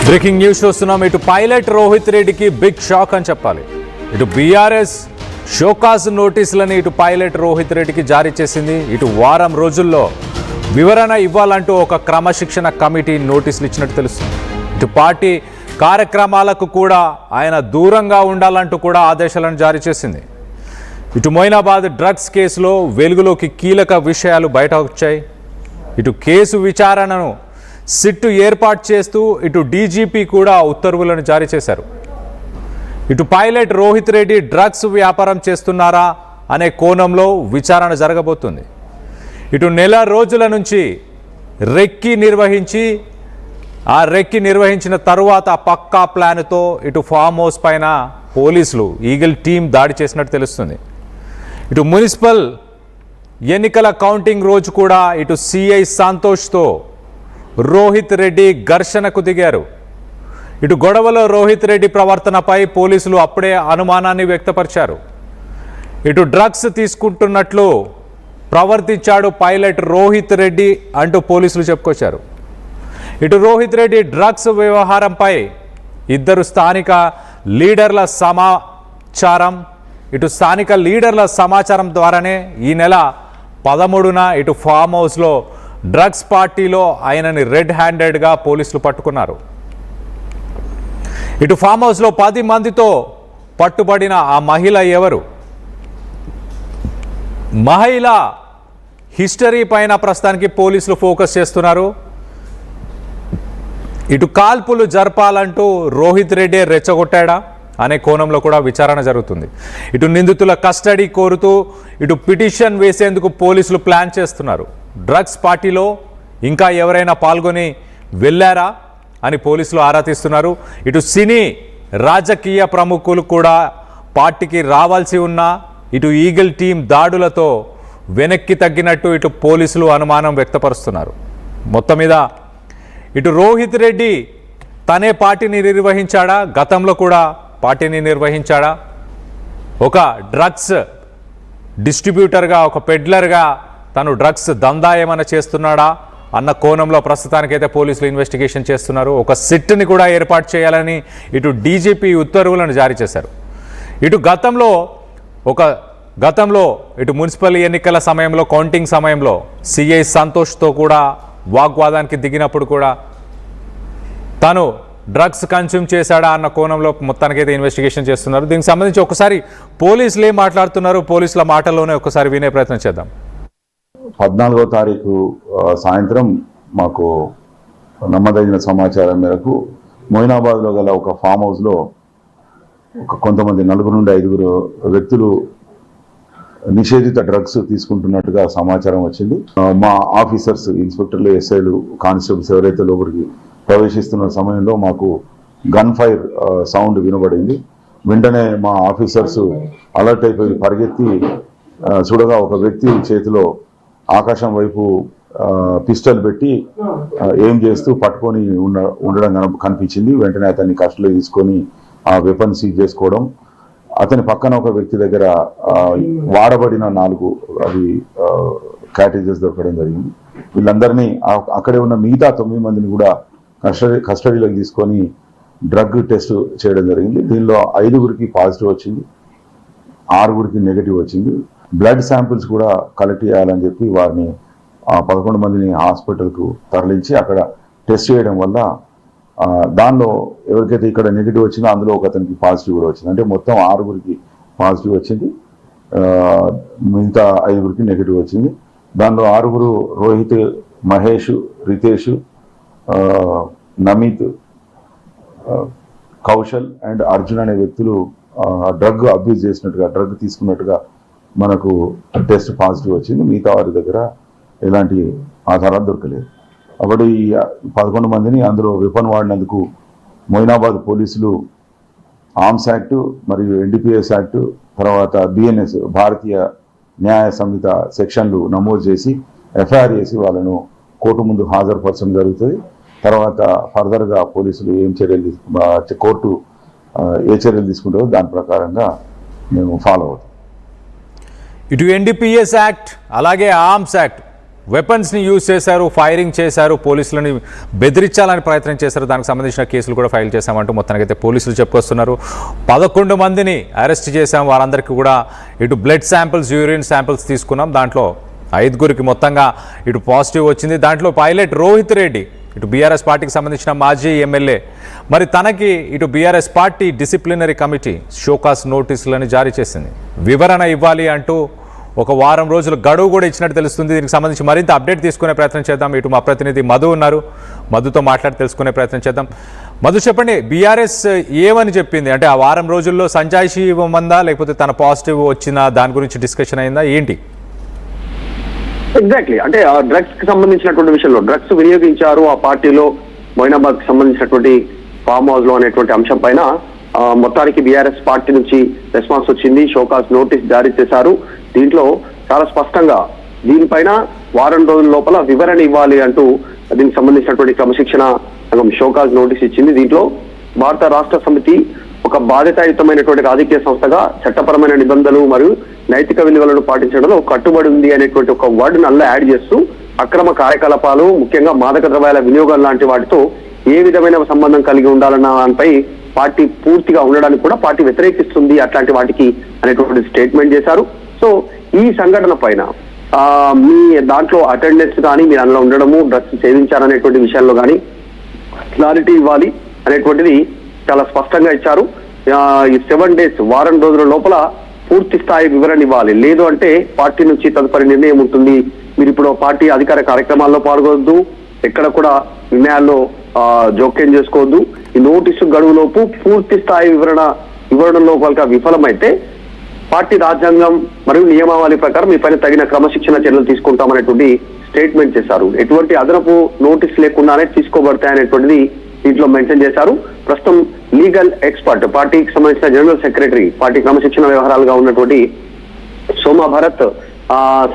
Breaking news చూస్తున్నాం. ఇటు pilot Rohit రెడ్డికి బిగ్ షాక్ అని చెప్పాలి. ఇటు బీఆర్ఎస్ షోకాజ్ నోటీసులని ఇటు పైలట్ రోహిత్ రెడ్డికి జారీ చేసింది. ఇటు వారం రోజుల్లో వివరణ ఇవ్వాలంటూ ఒక క్రమశిక్షణ కమిటీ నోటీసులు ఇచ్చినట్టు తెలుస్తుంది. ఇటు పార్టీ కార్యక్రమాలకు కూడా ఆయన దూరంగా ఉండాలంటూ కూడా ఆదేశాలను జారీ చేసింది. ఇటు మొయినాబాద్ డ్రగ్స్ కేసులో వెలుగులోకి కీలక విషయాలు బయట వచ్చాయి. ఇటు కేసు విచారణను సిట్టు ఏర్పాటు చేస్తూ ఇటు డీజీపీ కూడా ఉత్తర్వులను జారీ చేశారు. ఇటు పైలట్ రోహిత్ రెడ్డి డ్రగ్స్ వ్యాపారం చేస్తున్నారా అనే కోణంలో విచారణ జరగబోతుంది. ఇటు నెల రోజుల నుంచి రెక్కి నిర్వహించిన తరువాత పక్కా ప్లాన్తో ఇటు ఫామ్ హౌస్ పైన పోలీసులు ఈగిల్ టీం దాడి చేసినట్టు తెలుస్తుంది. ఇటు మున్సిపల్ ఎన్నికల కౌంటింగ్ రోజు కూడా ఇటు సిఐ సంతోష్తో రోహిత్ రెడ్డి ఘర్షణకు దిగారు. ఇటు గొడవలో రోహిత్ రెడ్డి ప్రవర్తనపై పోలీసులు అప్పుడే అనుమానాన్ని వ్యక్తపరిచారు. ఇటు డ్రగ్స్ తీసుకుంటున్నట్లు ప్రవర్తించాడు పైలట్ రోహిత్ రెడ్డి అంటూ పోలీసులు చెప్పుకొచ్చారు. ఇటు రోహిత్ రెడ్డి డ్రగ్స్ వ్యవహారంపై ఇద్దరు స్థానిక లీడర్ల సమాచారం ద్వారానే ఈ నెల 13న ఇటు ఫామ్ హౌస్లో డ్రగ్స్ పార్టీలో ఆయనని రెడ్ హ్యాండెడ్గా పోలీసులు పట్టుకున్నారు. ఇటు ఫామ్ హౌస్లో 10 మందితో పట్టుబడిన ఆ మహిళ ఎవరు? మహిళ హిస్టరీ పైన ప్రస్తుతానికి పోలీసులు ఫోకస్ చేస్తున్నారు. ఇటు కాల్పులు జరపాలంటూ రోహిత్ రెడ్డి రెచ్చగొట్టాడా అనే కోణంలో కూడా విచారణ జరుగుతుంది. ఇటు నిందితుల కస్టడీ కోరుతూ ఇటు పిటిషన్ వేసేందుకు పోలీసులు ప్లాన్ చేస్తున్నారు. డ్రగ్స్ పార్టీలో ఇంకా ఎవరైనా పాల్గొని వెళ్ళారా అని పోలీసులు ఆరా తీస్తున్నారు. ఇటు సినీ రాజకీయ ప్రముఖులు కూడా పార్టీకి రావాల్సి ఉన్నా ఇటు ఈగిల్ టీం దాడులతో వెనక్కి తగ్గినట్టు ఇటు పోలీసులు అనుమానం వ్యక్తపరుస్తున్నారు. మొత్తం మీద ఇటు రోహిత్ రెడ్డి తనే పార్టీని నిర్వహించాడా, గతంలో కూడా పార్టీని నిర్వహించాడా, ఒక డ్రగ్స్ డిస్ట్రిబ్యూటర్గా ఒక పెడ్లర్గా తను డ్రగ్స్ దందా ఏమైనా చేస్తున్నాడా అన్న కోణంలో ప్రస్తుతానికైతే పోలీసులు ఇన్వెస్టిగేషన్ చేస్తున్నారు. ఒక సిట్ని కూడా ఏర్పాటు చేయాలని ఇటు డీజీపీ ఉత్తర్వులను జారీ చేశారు. ఇటు గతంలో ఇటు మున్సిపల్ ఎన్నికల సమయంలో కౌంటింగ్ సమయంలో సిఐ సంతోష్తో కూడా వాగ్వాదానికి దిగినప్పుడు కూడా తను డ్రగ్స్ కన్స్యూమ్ చేశాడా అన్న కోణంలో మొత్తానికైతే ఇన్వెస్టిగేషన్ చేస్తున్నారు. దీనికి సంబంధించి ఒకసారి పోలీసులు ఏం మాట్లాడుతున్నారు, పోలీసుల మాటల్లోనే ఒకసారి వినే ప్రయత్నం చేద్దాం. 14వ తారీఖు సాయంత్రం మాకు నమ్మదగిన సమాచారం మేరకు మొయినాబాద్లో గల ఒక ఫామ్ హౌస్లో కొంతమంది 4 నుండి 5 వ్యక్తులు నిషేధిత డ్రగ్స్ తీసుకుంటున్నట్టుగా సమాచారం వచ్చింది. మా ఆఫీసర్స్, ఇన్స్పెక్టర్లు, ఎస్ఐలు, కానిస్టేబుల్స్ ఎవరైతే లోపలికి ప్రవేశిస్తున్న సమయంలో మాకు గన్ ఫైర్ సౌండ్ వినబడింది. వెంటనే మా ఆఫీసర్స్ అలర్ట్ అయిపోయి పరిగెత్తి చూడగా ఒక వ్యక్తి చేతిలో ఆకాశం వైపు పిస్టల్ పెట్టి ఏం చేస్తూ పట్టుకొని ఉండడం కనిపించింది. వెంటనే అతన్ని కస్టడీలో తీసుకొని ఆ వెపన్ సీజ్ చేసుకోవడం, అతని పక్కన ఒక వ్యక్తి దగ్గర వాడబడిన 4 క్యాటేజెస్ దొరకడం జరిగింది. వీళ్ళందరినీ అక్కడే ఉన్న మిగతా 9 మందిని కూడా కస్టడీలోకి తీసుకొని డ్రగ్ టెస్ట్ చేయడం జరిగింది. దీనిలో 5గురికి పాజిటివ్ వచ్చింది, 6గురికి నెగిటివ్ వచ్చింది. బ్లడ్ శాంపిల్స్ కూడా కలెక్ట్ చేయాలని చెప్పి వారిని 11 మందిని హాస్పిటల్కు తరలించి అక్కడ టెస్ట్ చేయడం వల్ల దానిలో ఎవరికైతే ఇక్కడ నెగిటివ్ వచ్చిందో అందులో ఒక అతనికి పాజిటివ్ కూడా వచ్చింది. అంటే మొత్తం 6గురికి పాజిటివ్ వచ్చింది, మిగతా 5గురికి నెగిటివ్ వచ్చింది. దానిలో 6గురు రోహిత్, మహేష్, రితేష్, నమిత్, కౌశల్ అండ్ అర్జున్ అనే వ్యక్తులు డ్రగ్ అబ్యూజ్ చేసినట్టుగా, డ్రగ్ తీసుకున్నట్టుగా మనకు టెస్ట్ పాజిటివ్ వచ్చింది. మిగతా వారి దగ్గర ఎలాంటి ఆధారాలు దొరకలేదు. కాబట్టి ఈ 11 మందిని అందులో వెపన్ వాడినందుకు మొయినాబాద్ పోలీసులు ఆర్మ్స్ యాక్ట్ మరియు ఎన్డీపీఎస్ యాక్ట్, తర్వాత బిఎన్ఎస్ భారతీయ న్యాయ సంహిత సెక్షన్లు నమోదు చేసి ఎఫ్ఐఆర్ చేసి వాళ్ళను కోర్టు ముందు హాజరుపరచడం జరుగుతుంది. తర్వాత ఫర్దర్గా పోలీసులు కోర్టు ఏ చర్యలు తీసుకుంటారో దాని ప్రకారంగా మేము ఫాలో అవుతాం. ఇటు ఎన్డీపీఎస్ యాక్ట్ అలాగే ఆర్మ్స్ యాక్ట్ వెపన్స్ని యూజ్ చేశారు, ఫైరింగ్ చేశారు, పోలీసులని బెదిరించాలని ప్రయత్నం చేశారు. దానికి సంబంధించిన కేసులు కూడా ఫైల్ చేశామంటూ మొత్తానికైతే పోలీసులు చెప్పుకొస్తున్నారు. 11 మందిని అరెస్ట్ చేశాం. వారందరికీ కూడా ఇటు బ్లడ్ శాంపిల్స్, యూరిన్ శాంపిల్స్ తీసుకున్నాం. దాంట్లో 5గురికి మొత్తంగా ఇటు పాజిటివ్ వచ్చింది. దాంట్లో పైలట్ రోహిత్ రెడ్డి ఇటు బీఆర్ఎస్ పార్టీకి సంబంధించిన మాజీ ఎమ్మెల్యే. మరి తనకి ఇటు BRS party disciplinary committee show cause నోటీసులను జారీ చేసింది. వివరణ ఇవ్వాలి అంటూ ఒక వారం రోజులు గడువు కూడా ఇచ్చినట్టు తెలుస్తుంది. దీనికి సంబంధించి మరింత అప్డేట్ తీసుకునే ప్రయత్నం చేద్దాం. ఇటు మా ప్రతినిధి మధు ఉన్నారు, మధుతో మాట్లాడి తెలుసుకునే ప్రయత్నం చేద్దాం. మధు చెప్పండి, బీఆర్ఎస్ ఏమని చెప్పింది? అంటే ఆ వారం రోజుల్లో సంజాయిషీ ఇవ్వమందా, లేకపోతే తన పాజిటివ్ వచ్చిన దాని గురించి డిస్కషన్ అయిందా ఏంటి? ఎగ్జాక్ట్లీ, అంటే ఆ డ్రగ్స్ కి సంబంధించినటువంటి విషయంలో డ్రగ్స్ వినియోగించారు ఆ పార్టీలో మొయినాబాద్ కి సంబంధించినటువంటి ఫామ్ హౌస్ లో అనేటువంటి అంశం పైన మొత్తానికి బీఆర్ఎస్ పార్టీ నుంచి రెస్పాన్స్ వచ్చింది. షోకాస్ నోటీస్ జారీ చేశారు. దీంట్లో చాలా స్పష్టంగా దీనిపైన వారం రోజుల లోపల వివరణ ఇవ్వాలి అంటూ దీనికి సంబంధించినటువంటి క్రమశిక్షణ సంఘం షోకాస్ నోటీస్ ఇచ్చింది. దీంట్లో భారత రాష్ట్ర సమితి ఒక బాధ్యతాయుతమైనటువంటి రాజకీయ సంస్థగా చట్టపరమైన నిబంధనలు మరియు నైతిక విలువలను పాటించడంలో కట్టుబడి ఉంది అనేటువంటి ఒక వర్డ్ నల్ల యాడ్ చేస్తూ అక్రమ కార్యకలాపాలు, ముఖ్యంగా మాదక ద్రవ్యాల వినియోగం లాంటి వాటితో ఏ విధమైన సంబంధం కలిగి ఉండాలన్న దానిపై పార్టీ పూర్తిగా ఉండడానికి కూడా పార్టీ వ్యతిరేకిస్తుంది అట్లాంటి వాటికి అనేటువంటి స్టేట్మెంట్ చేశారు. సో ఈ సంఘటన పైన మీ దాంట్లో అటెండెన్స్ కానీ మీరు అందులో ఉండడము, డ్రగ్స్ సేవించారనేటువంటి విషయాల్లో కానీ క్లారిటీ ఇవ్వాలి అనేటువంటిది చాలా స్పష్టంగా ఇచ్చారు. ఈ 7 days వారం రోజుల లోపల పూర్తి స్థాయి వివరణ ఇవ్వాలి. లేదు అంటే పార్టీ నుంచి తదుపరి నిర్ణయం ఉంటుంది. మీరు ఇప్పుడు పార్టీ అధికార కార్యక్రమాల్లో పాల్గొవద్దు, ఎక్కడ కూడా నిర్ణయాల్లో జోక్యం చేసుకోవద్దు. ఈ నోటీసు గడువులోపు పూర్తి స్థాయి వివరణలో కనుక విఫలమైతే పార్టీ రాజ్యాంగం మరియు నియమావళి ప్రకారం మీ పైన తగిన క్రమశిక్షణ చర్యలు తీసుకుంటామనేటువంటి స్టేట్మెంట్ చేశారు. ఎటువంటి అదనపు నోటీస్ లేకుండానే తీసుకోబడతాయనేటువంటిది దీంట్లో మెన్షన్ చేశారు. ప్రస్తుతం లీగల్ ఎక్స్పర్ట్, పార్టీకి సంబంధించిన జనరల్ సెక్రటరీ, పార్టీ క్రమశిక్షణ వ్యవహారాలుగా ఉన్నటువంటి సోమా భరత్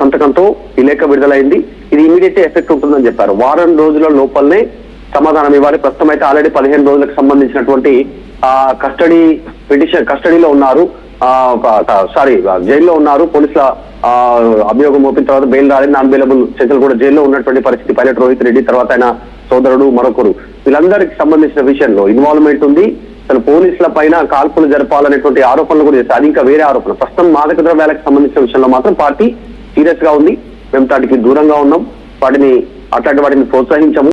సంతకంతో ఈ లేఖ విడుదలైంది. ఇది ఇమీడియట్ ఎఫెక్ట్ ఉంటుందని చెప్పారు. వారం రోజుల లోపలనే సమాధానం ఇవ్వాలి. ప్రస్తుతం అయితే ఆల్రెడీ 15 రోజులకు సంబంధించినటువంటి కస్టడీలో ఉన్నారు, జైల్లో ఉన్నారు. పోలీసుల అభియోగం మోపిన తర్వాత బెయిల్ రాలేదు. నాన్ బెయిలబుల్ సెక్షన్లు కూడా జైల్లో ఉన్నటువంటి పరిస్థితి. పైలట్ రోహిత్ రెడ్డి తర్వాత ఆయన సోదరుడు మరొకరు, వీళ్ళందరికి సంబంధించిన విషయంలో ఇన్వాల్వ్మెంట్ ఉంది. అసలు పోలీసుల పైన కాల్పులు జరపాలనేటువంటి ఆరోపణలు కూడా చేస్తారు. అది ఇంకా వేరే ఆరోపణ. ప్రస్తుతం మాదక ద్రవ్యాలకు సంబంధించిన విషయంలో మాత్రం పార్టీ సీరియస్ గా ఉంది. మేము వాటికి దూరంగా ఉన్నాం, అట్లాంటి వాటిని ప్రోత్సహించము.